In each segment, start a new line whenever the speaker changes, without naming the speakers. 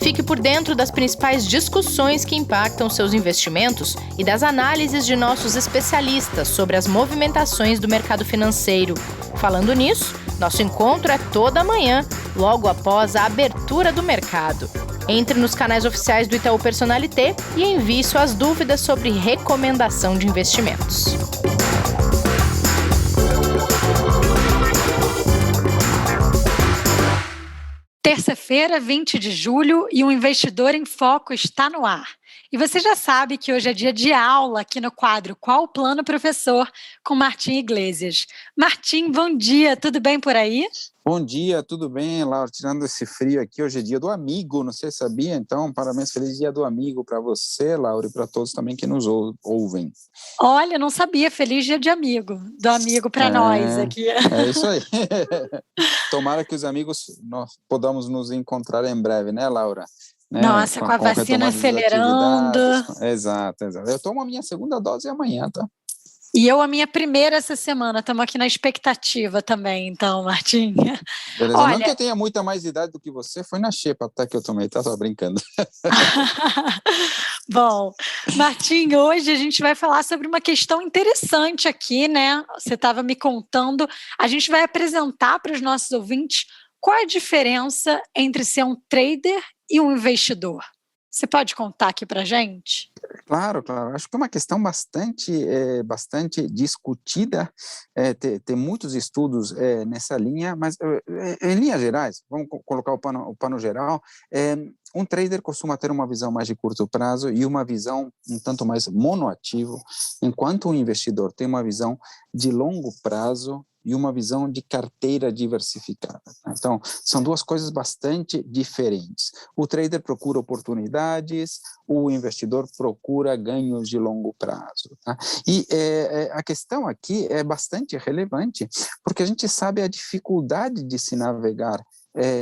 Fique por dentro das principais discussões que impactam seus investimentos e das análises de nossos especialistas sobre as movimentações do mercado financeiro. Falando nisso, nosso encontro é toda manhã, logo após a abertura do mercado. Entre nos canais oficiais do Itaú Personalité e envie suas dúvidas sobre recomendação de investimentos.
Terça-feira, 20 de julho, e o Investidor em Foco está no ar. E você já sabe que hoje é dia de aula aqui no quadro Qual o Plano, Professor? Com Martim Iglesias. Martim, bom dia, tudo bem por aí?
Bom dia, tudo bem, Laura? Tirando esse frio aqui, hoje é dia do amigo, não sei se sabia, então parabéns, feliz dia do amigo para você, Laura, e para todos também que nos ouvem.
Olha, não sabia, feliz dia de amigo, do amigo para nós aqui.
É isso aí. Tomara que os amigos nós podamos nos encontrar em breve, né, Laura?
Nossa, com a vacina acelerando.
Exato. Eu tomo a minha segunda dose amanhã, tá?
E eu a minha primeira essa semana, estamos aqui na expectativa também, então, Martim.
Beleza, olha... não que eu tenha muita mais idade do que você, foi na xepa até que eu tomei, tá? Só brincando.
Bom, Martim, hoje a gente vai falar sobre uma questão interessante aqui, né? Você estava me contando, a gente vai apresentar para os nossos ouvintes qual é a diferença entre ser um trader e um investidor. Você pode contar aqui para a gente?
Claro. Acho que é uma questão bastante discutida, tem muitos estudos nessa linha, mas em linhas gerais, vamos colocar o pano geral, um trader costuma ter uma visão mais de curto prazo e uma visão um tanto mais monoativo, enquanto o investidor tem uma visão de longo prazo e uma visão de carteira diversificada. Então, são duas coisas bastante diferentes. O trader procura oportunidades, o investidor procura ganhos de longo prazo. Tá? E a questão aqui é bastante relevante, porque a gente sabe a dificuldade de se navegar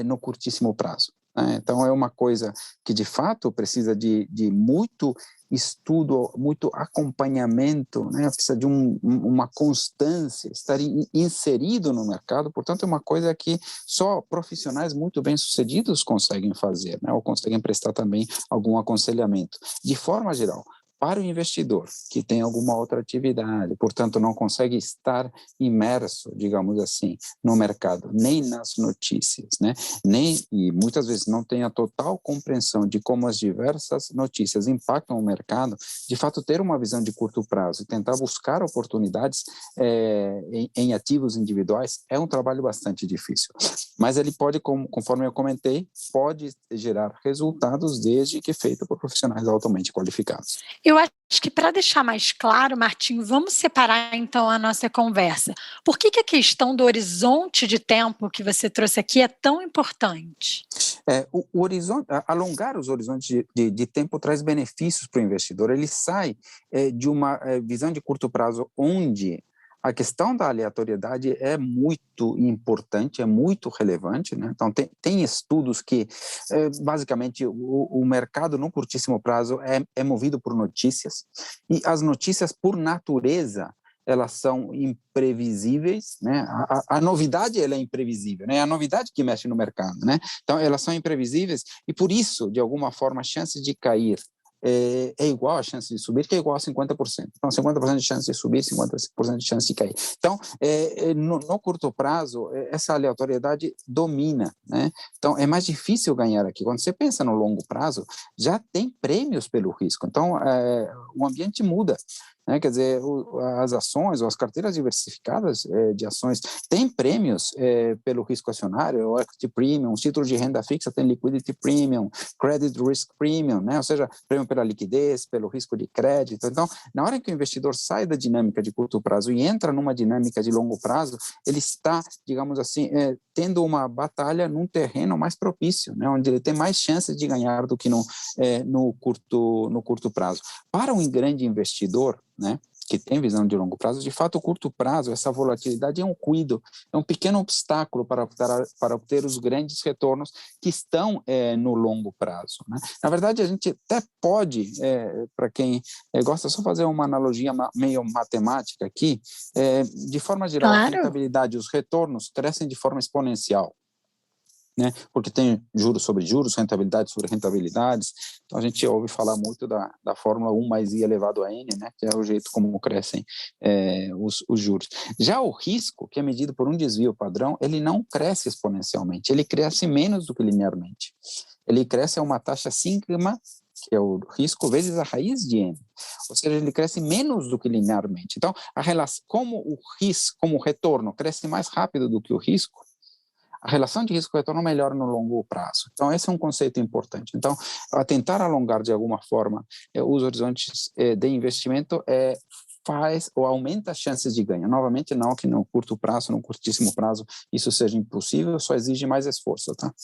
no curtíssimo prazo. Então, é uma coisa que, de fato, precisa de muito estudo, muito acompanhamento, né? Precisa de uma constância, estar inserido no mercado, portanto, é uma coisa que só profissionais muito bem-sucedidos conseguem fazer, né? Ou conseguem prestar também algum aconselhamento. De forma geral, para o investidor que tem alguma outra atividade, portanto, não consegue estar imerso, digamos assim, no mercado, nem nas notícias, né? E muitas vezes não tem a total compreensão de como as diversas notícias impactam o mercado, de fato, ter uma visão de curto prazo e tentar buscar oportunidades em ativos individuais é um trabalho bastante difícil. Mas ele pode, conforme eu comentei, pode gerar resultados desde que feito por profissionais altamente qualificados.
Eu acho que para deixar mais claro, Martim, vamos separar então a nossa conversa. Por que a questão do horizonte de tempo que você trouxe aqui é tão importante?
O horizonte, alongar os horizontes de tempo traz benefícios para o investidor. Ele sai de uma visão de curto prazo onde a questão da aleatoriedade é muito importante, é muito relevante, né? Então, tem estudos que, basicamente, o mercado no curtíssimo prazo é movido por notícias, e as notícias, por natureza, elas são imprevisíveis, né? A novidade, ela é imprevisível, né? É a novidade que mexe no mercado, né? Então, elas são imprevisíveis e, por isso, de alguma forma, a chance de cair é igual a chance de subir, que é igual a 50%. Então, 50% de chance de subir, 50% de chance de cair. Então, no curto prazo, essa aleatoriedade domina, né? Então, é mais difícil ganhar aqui. Quando você pensa no longo prazo, já tem prêmios pelo risco. Então, o ambiente muda, né? Quer dizer, as ações ou as carteiras diversificadas de ações têm prêmios pelo risco acionário, o equity premium, os títulos de renda fixa têm liquidity premium, credit risk premium, né? Ou seja, prêmio pela liquidez, pelo risco de crédito. Então, na hora que o investidor sai da dinâmica de curto prazo e entra numa dinâmica de longo prazo, ele está, digamos assim, tendo uma batalha num terreno mais propício, né? Onde ele tem mais chances de ganhar do que no curto prazo. Para um grande investidor, né, que tem visão de longo prazo, de fato, o curto prazo, essa volatilidade é um cuido, é um pequeno obstáculo para obter os grandes retornos que estão no longo prazo, né? Na verdade, a gente até pode, para quem gosta, só fazer uma analogia meio matemática aqui, de forma geral, claro. A rentabilidade e os retornos crescem de forma exponencial. né? Porque tem juros sobre juros, rentabilidades sobre rentabilidades. Então, a gente ouve falar muito da fórmula 1 mais I elevado a N, né? Que é o jeito como crescem os juros. Já o risco, que é medido por um desvio padrão, ele não cresce exponencialmente, ele cresce menos do que linearmente. Ele cresce a uma taxa sigma, que é o risco, vezes a raiz de N. Ou seja, ele cresce menos do que linearmente. Então, a relação, como o risco, como o retorno cresce mais rápido do que o risco, a relação de risco-retorno melhora no longo prazo. Então, esse é um conceito importante. Então, a tentar alongar de alguma forma os horizontes de investimento faz ou aumenta as chances de ganho. Novamente, não que no curto prazo, no curtíssimo prazo, isso seja impossível, só exige mais esforço, tá?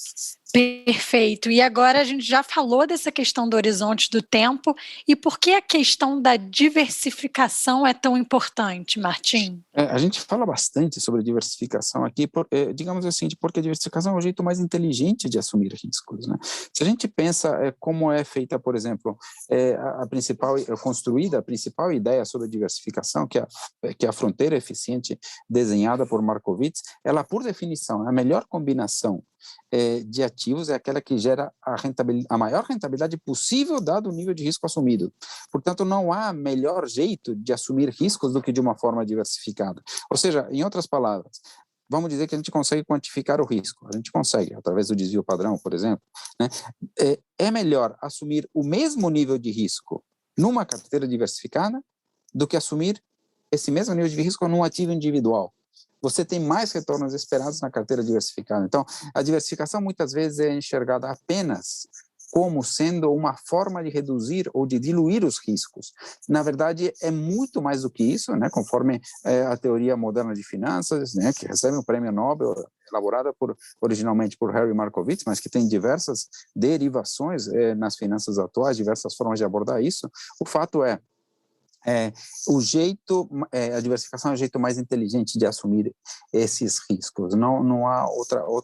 Perfeito. E agora a gente já falou dessa questão do horizonte do tempo e por que a questão da diversificação é tão importante, Martim?
A gente fala bastante sobre diversificação aqui, digamos assim, porque a diversificação é o jeito mais inteligente de assumir riscos, né? Se a gente pensa como é feita, por exemplo, a principal ideia sobre a diversificação, que é a fronteira eficiente desenhada por Markowitz, ela, por definição, é a melhor combinação de ativos é aquela que gera a maior rentabilidade possível dado o nível de risco assumido. Portanto, não há melhor jeito de assumir riscos do que de uma forma diversificada. Ou seja, em outras palavras, vamos dizer que a gente consegue quantificar o risco. A gente consegue, através do desvio padrão, por exemplo, né? É melhor assumir o mesmo nível de risco numa carteira diversificada do que assumir esse mesmo nível de risco num ativo individual. Você tem mais retornos esperados na carteira diversificada. Então, a diversificação muitas vezes é enxergada apenas como sendo uma forma de reduzir ou de diluir os riscos. Na verdade, é muito mais do que isso, né? Conforme a teoria moderna de finanças, né? Que recebe um prêmio Nobel, elaborada originalmente por Harry Markowitz, mas que tem diversas derivações nas finanças atuais, diversas formas de abordar isso. O fato é, a diversificação é o jeito mais inteligente de assumir esses riscos. Não há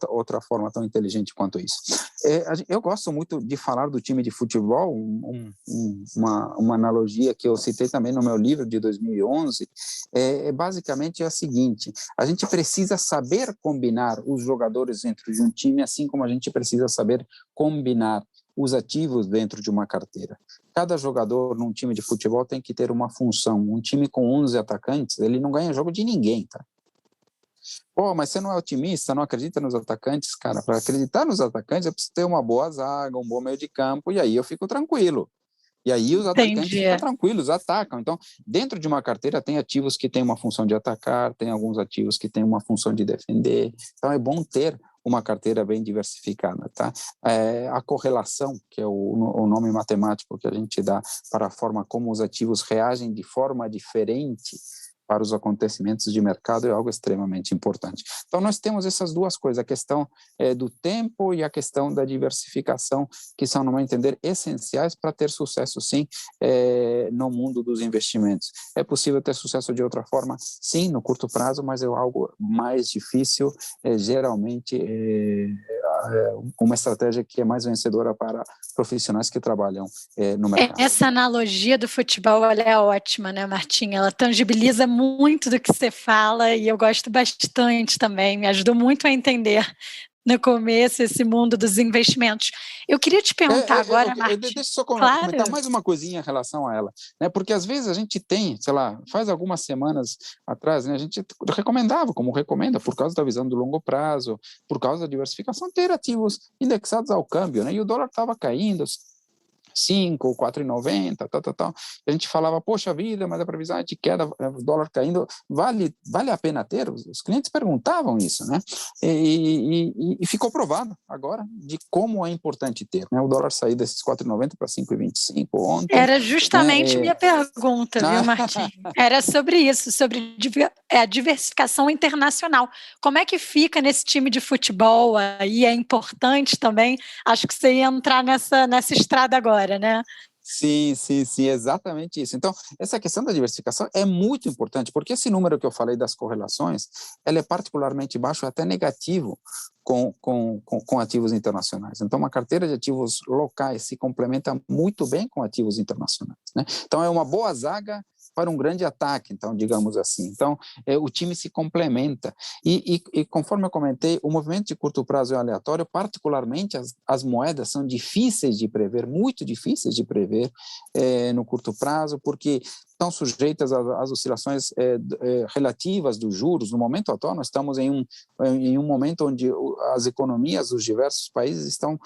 outra forma tão inteligente quanto isso. Eu gosto muito de falar do time de futebol, uma analogia que eu citei também no meu livro de 2011, basicamente é a seguinte: a gente precisa saber combinar os jogadores dentro de um time, assim como a gente precisa saber combinar os ativos dentro de uma carteira. Cada jogador num time de futebol tem que ter uma função. Um time com 11 atacantes, ele não ganha jogo de ninguém, tá? Pô, mas você não é otimista, não acredita nos atacantes? Cara, para acreditar nos atacantes, eu preciso ter uma boa zaga, um bom meio de campo, e aí eu fico tranquilo. E aí os atacantes ficam tranquilos, atacam. Então, dentro de uma carteira tem ativos que têm uma função de atacar, tem alguns ativos que têm uma função de defender. Então, é bom ter uma carteira bem diversificada, tá? A correlação, que é o nome matemático que a gente dá para a forma como os ativos reagem de forma diferente para os acontecimentos de mercado, é algo extremamente importante. Então, nós temos essas duas coisas, a questão do tempo e a questão da diversificação, que são, no meu entender, essenciais para ter sucesso, sim, no mundo dos investimentos. É possível ter sucesso de outra forma? Sim, no curto prazo, mas é algo mais difícil, geralmente uma estratégia que é mais vencedora para profissionais que trabalham no mercado.
Essa analogia do futebol, ela é ótima, né, Martim? Ela tangibiliza muito do que você fala e eu gosto bastante também, me ajudou muito a entender no começo esse mundo dos investimentos. Eu queria te perguntar agora, Martim.
Deixa eu só comentar mais uma coisinha em relação a ela, né? Porque às vezes a gente tem, sei lá, faz algumas semanas atrás, né, a gente recomendava, como recomenda, por causa da visão do longo prazo, por causa da diversificação, ter ativos indexados ao câmbio, né? E o dólar estava caindo, 5, 4,90, tal. A gente falava, poxa vida, mas a previsão é de queda, o dólar caindo, vale a pena ter? Os clientes perguntavam isso, né? E ficou provado agora de como é importante ter, né? O dólar saiu desses 4,90 para 5,25 ontem.
Era justamente minha pergunta, viu, Martim? Era sobre isso, sobre a diversificação internacional. Como é que fica nesse time de futebol aí? É importante também. Acho que você ia entrar nessa estrada agora, né?
Sim, exatamente isso. Então, essa questão da diversificação é muito importante, porque esse número que eu falei das correlações, ela é particularmente baixo, até negativo, com ativos internacionais. Então, uma carteira de ativos locais se complementa muito bem com ativos internacionais, né? Então, é uma boa zaga para um grande ataque, então, digamos assim. Então, o time se complementa. E conforme eu comentei, o movimento de curto prazo é aleatório, particularmente as moedas são difíceis de prever, muito difíceis de prever no curto prazo, porque estão sujeitas às oscilações relativas dos juros. No momento atual, nós estamos em um momento onde as economias dos diversos países estão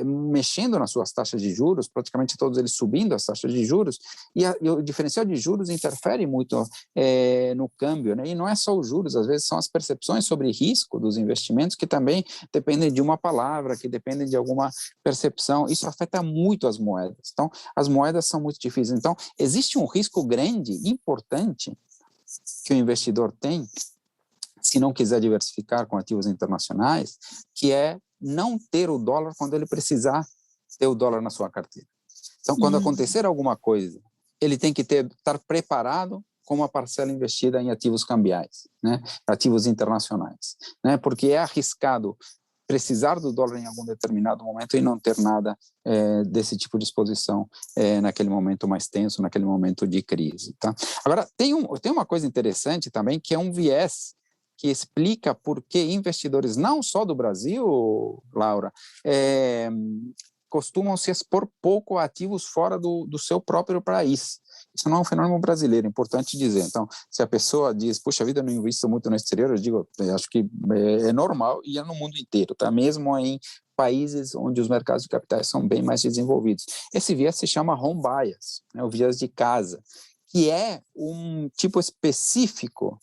mexendo nas suas taxas de juros, praticamente todos eles subindo as taxas de juros, e o diferencial de juros interfere muito no câmbio, né? E não é só os juros, às vezes são as percepções sobre risco dos investimentos que também dependem de uma palavra, que dependem de alguma percepção. Isso afeta muito as moedas. Então, as moedas são muito difíceis. Então, existe um risco grande, importante, que o investidor tem, se não quiser diversificar com ativos internacionais, que é não ter o dólar quando ele precisar ter o dólar na sua carteira. Então, quando acontecer alguma coisa, ele tem que estar preparado com uma parcela investida em ativos cambiais, né? Ativos internacionais, né? Porque é arriscado precisar do dólar em algum determinado momento e não ter nada desse tipo de exposição naquele momento mais tenso, naquele momento de crise. Tá? Agora, tem uma coisa interessante também, que é um viés que explica por que investidores, não só do Brasil, Laura, costumam se expor pouco a ativos fora do seu próprio país. Isso não é um fenômeno brasileiro, é importante dizer. Então, se a pessoa diz, puxa vida, eu não invisto muito no exterior, eu acho que é normal e é no mundo inteiro, tá? Mesmo em países onde os mercados de capitais são bem mais desenvolvidos. Esse viés se chama home bias, né? O viés de casa, que é um tipo específico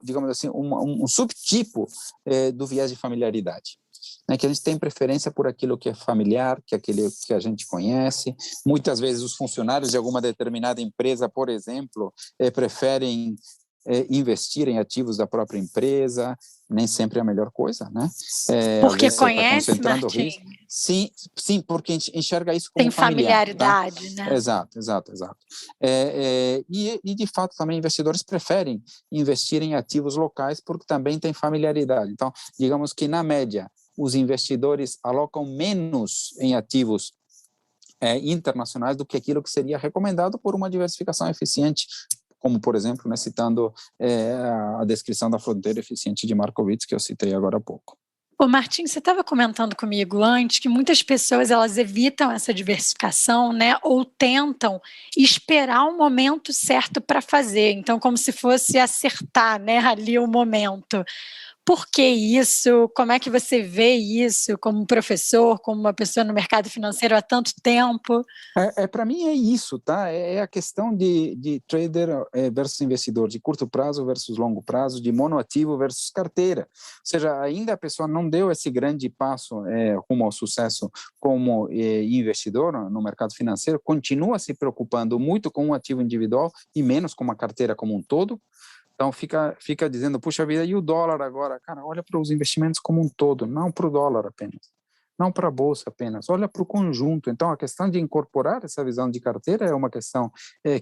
digamos assim, um subtipo do viés de familiaridade. Né, que a gente tem preferência por aquilo que é familiar, que é aquele que a gente conhece. Muitas vezes os funcionários de alguma determinada empresa, por exemplo, preferem investir em ativos da própria empresa, nem sempre é a melhor coisa, né?
Porque conhece, Martim?
Sim, porque enxerga isso como
tem familiaridade,
tá?
Né?
Exato. E, de fato, também investidores preferem investir em ativos locais porque também tem familiaridade. Então, digamos que, na média, os investidores alocam menos em ativos internacionais do que aquilo que seria recomendado por uma diversificação eficiente, como, por exemplo, né, citando a descrição da fronteira eficiente de Markowitz, que eu citei agora há pouco.
Ô, Martim, você estava comentando comigo antes que muitas pessoas elas evitam essa diversificação, né, ou tentam esperar o momento certo para fazer, então como se fosse acertar, né, ali o momento. Por que isso? Como é que você vê isso como professor, como uma pessoa no mercado financeiro há tanto tempo?
Para mim é isso, tá? É a questão de trader versus investidor, de curto prazo versus longo prazo, de monoativo versus carteira. Ou seja, ainda a pessoa não deu esse grande passo rumo ao sucesso como investidor no mercado financeiro, continua se preocupando muito com um ativo individual e menos com uma carteira como um todo. Então, fica dizendo, puxa vida, e o dólar agora? Cara, olha para os investimentos como um todo, não para o dólar apenas, não para a bolsa apenas, olha para o conjunto. Então, a questão de incorporar essa visão de carteira é uma questão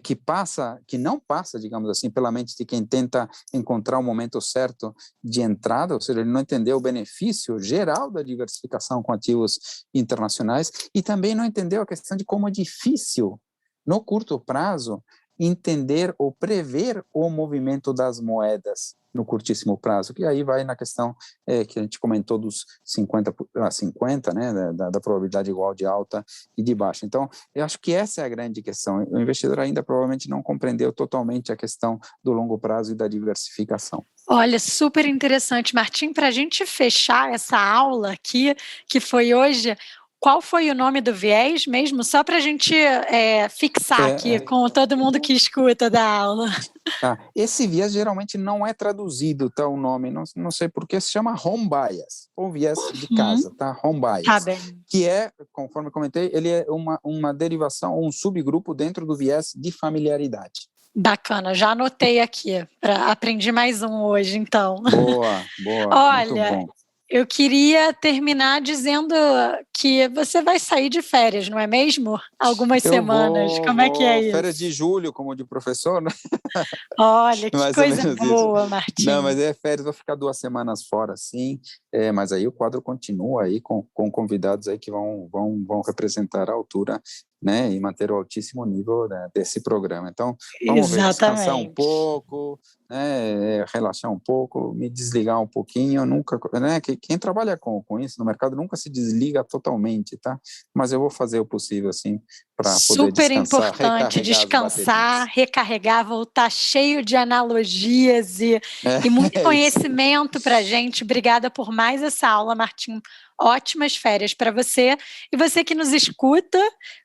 que não passa, digamos assim, pela mente de quem tenta encontrar o momento certo de entrada, ou seja, ele não entendeu o benefício geral da diversificação com ativos internacionais e também não entendeu a questão de como é difícil, no curto prazo, entender ou prever o movimento das moedas no curtíssimo prazo, que aí vai na questão que a gente comentou dos 50 a 50, né, da probabilidade igual de alta e de baixa. Então, eu acho que essa é a grande questão. O investidor ainda provavelmente não compreendeu totalmente a questão do longo prazo e da diversificação.
Olha, super interessante, Martim, para a gente fechar essa aula aqui, que foi hoje, qual foi o nome do viés mesmo? Só para a gente fixar aqui com todo mundo que escuta da aula.
Esse viés geralmente não é traduzido, tá, o nome, não sei porque, se chama home bias, ou viés de casa, tá? Home bias.
Tá bem.
Que é, conforme eu comentei, ele é uma derivação ou um subgrupo dentro do viés de familiaridade.
Bacana, já anotei aqui, aprendi mais um hoje, então.
Boa,
Olha,
muito bom.
Eu queria terminar dizendo que você vai sair de férias, não é mesmo? Algumas semanas, como é que é isso?
Férias de julho, como de professor, né?
Olha, que coisa boa, Martim.
Não, mas férias, vou ficar 2 semanas fora, sim. mas aí o quadro continua aí com convidados aí que vão representar a altura, né, e manter o altíssimo nível, né, desse programa. Então, vamos ver, descansar um pouco, né, relaxar um pouco, me desligar um pouquinho, nunca, né, quem trabalha com isso no mercado nunca se desliga totalmente, tá? Mas eu vou fazer o possível, assim, para poder
Super
descansar,
importante descansar, recarregar, voltar cheio de analogias e muito conhecimento para a gente. Obrigada por mais essa aula, Martim. Ótimas férias para você. E você que nos escuta,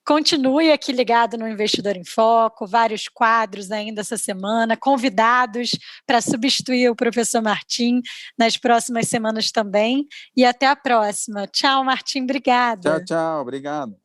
continue aqui ligado no Investidor em Foco, vários quadros ainda essa semana, convidados para substituir o professor Martim nas próximas semanas também. E até a próxima. Tchau, Martim. Obrigada.
Tchau. Obrigado.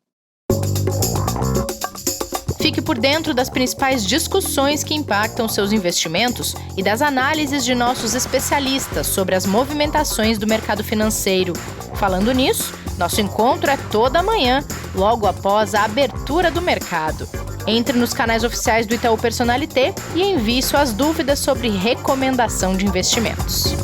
Fique por dentro das principais discussões que impactam seus investimentos e das análises de nossos especialistas sobre as movimentações do mercado financeiro. Falando nisso, nosso encontro é toda manhã, logo após a abertura do mercado. Entre nos canais oficiais do Itaú Personalité e envie suas dúvidas sobre recomendação de investimentos.